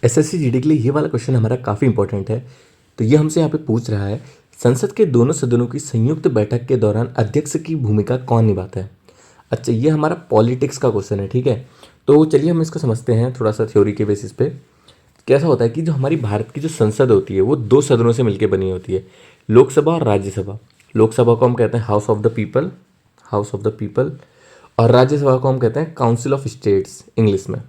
SSC GD के लिए ये वाला क्वेश्चन हमारा काफ़ी इंपॉर्टेंट है। तो ये हमसे यहाँ पे पूछ रहा है, संसद के दोनों सदनों की संयुक्त बैठक के दौरान अध्यक्ष की भूमिका कौन निभाता है। अच्छा, ये हमारा पॉलिटिक्स का क्वेश्चन है, ठीक है। तो चलिए हम इसको समझते हैं थोड़ा सा थ्योरी के बेसिस पे। कैसा होता है कि जो हमारी भारत की जो संसद होती है वो दो सदनों से मिलकर बनी होती है, लोकसभा और राज्यसभा। लोकसभा को हम कहते हैं house of the people, house of the people, और राज्यसभा को हम कहते हैं काउंसिल ऑफ स्टेट्स इंग्लिश में।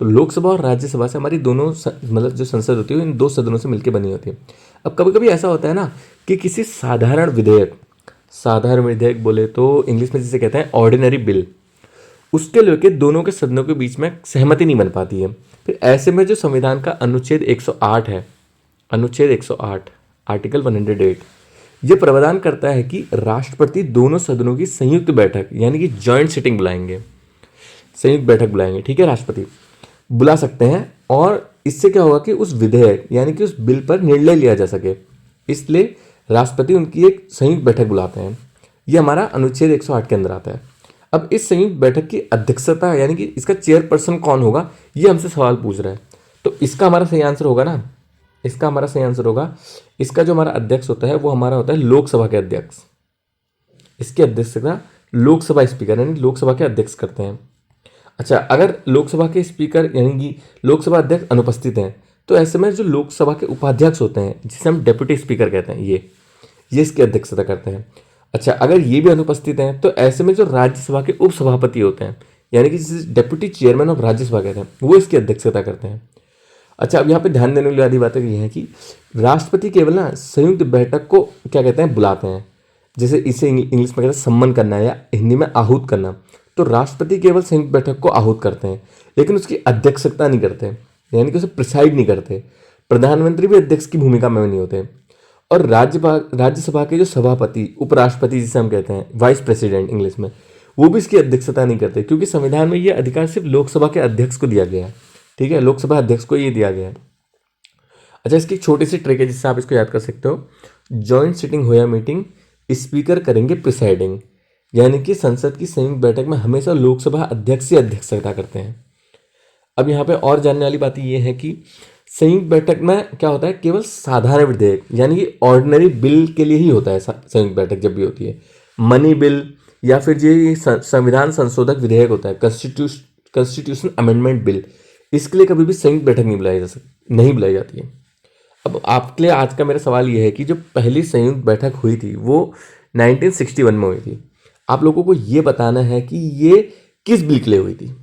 तो लोकसभा और राज्यसभा से हमारी दोनों मतलब जो संसद होती है इन दो सदनों से मिलकर बनी होती है। अब कभी कभी ऐसा होता है ना कि किसी साधारण विधेयक बोले तो इंग्लिश में जिसे कहते हैं ऑर्डिनरी बिल, उसके लेके दोनों के सदनों के बीच में सहमति नहीं बन पाती है। फिर ऐसे में जो संविधान का अनुच्छेद 108 है, अनुच्छेद 108 आर्टिकल 108, ये प्रावधान करता है कि राष्ट्रपति दोनों सदनों की संयुक्त बैठक यानी कि जॉइंट सिटिंग बुलाएंगे, संयुक्त बैठक बुलाएंगे, ठीक है। राष्ट्रपति बुला सकते हैं और इससे क्या होगा कि उस विधेयक यानी कि उस बिल पर निर्णय लिया जा सके, इसलिए राष्ट्रपति उनकी एक संयुक्त बैठक बुलाते हैं। ये हमारा अनुच्छेद 108 के अंदर आता है। अब इस संयुक्त बैठक की अध्यक्षता यानी कि इसका चेयरपर्सन कौन होगा, ये हमसे सवाल पूछ रहा है। तो इसका हमारा सही आंसर होगा ना, इसका हमारा सही आंसर होगा, इसका जो हमारा अध्यक्ष होता है वो हमारा होता है लोकसभा के अध्यक्ष। इसकी अध्यक्षता लोकसभा स्पीकर यानी लोकसभा के अध्यक्ष करते हैं। अच्छा, अगर लोकसभा के स्पीकर यानी कि लोकसभा अध्यक्ष अनुपस्थित हैं तो ऐसे में जो लोकसभा के उपाध्यक्ष होते हैं जिसे हम डेप्यूटी स्पीकर कहते हैं, ये इसकी अध्यक्षता करते हैं। अच्छा, अगर ये भी अनुपस्थित हैं तो ऐसे में जो राज्यसभा के उपसभापति होते हैं यानी कि जिसे डेप्यूटी चेयरमैन ऑफ राज्यसभा कहते हैं, वो इसकी अध्यक्षता करते हैं। अच्छा, अब यहाँ पे ध्यान देने वाली बात ये है कि राष्ट्रपति केवल ना संयुक्त बैठक को क्या कहते हैं, बुलाते हैं। जैसे इसे इंग्लिश में कहते हैं सम्मन करना या हिंदी में आहूत करना। तो राष्ट्रपति केवल संयुक्त बैठक को आहूत करते हैं लेकिन उसकी अध्यक्षता नहीं करते, यानी कि उसे प्रिसाइड नहीं करते। प्रधानमंत्री भी अध्यक्ष की भूमिका में नहीं होते। और राज्यसभा के जो सभापति, उपराष्ट्रपति जिसे हम कहते हैं, वाइस प्रेसिडेंट इंग्लिश में, वो भी इसकी अध्यक्षता नहीं करते क्योंकि संविधान में ये अधिकार सिर्फ लोकसभा के अध्यक्ष को दिया गया है, ठीक है। लोकसभा अध्यक्ष को ये दिया गया है। अच्छा, इसकी एक छोटी सी ट्रिक है जिससे आप इसको याद कर सकते हो। जॉइंट सिटिंग हो या मीटिंग, स्पीकर करेंगे प्रिसाइडिंग, यानी कि संसद की संयुक्त बैठक में हमेशा लोकसभा अध्यक्ष ही अध्यक्षता करते हैं। अब यहाँ पे और जानने वाली बात ये है कि संयुक्त बैठक में क्या होता है, केवल साधारण विधेयक यानी कि ऑर्डिनरी बिल के लिए ही होता है संयुक्त बैठक जब भी होती है। मनी बिल या फिर जो संविधान संशोधक विधेयक होता है, कॉन्स्टिट्यूशन अमेंडमेंट बिल, इसके लिए कभी भी संयुक्त बैठक नहीं बुलाई जाती है। अब आपके लिए आज का मेरा सवाल ये है कि जो पहली संयुक्त बैठक हुई थी वो 1961 में हुई थी। आप लोगों को ये बताना है कि ये किस बिल के लिए हुई थी।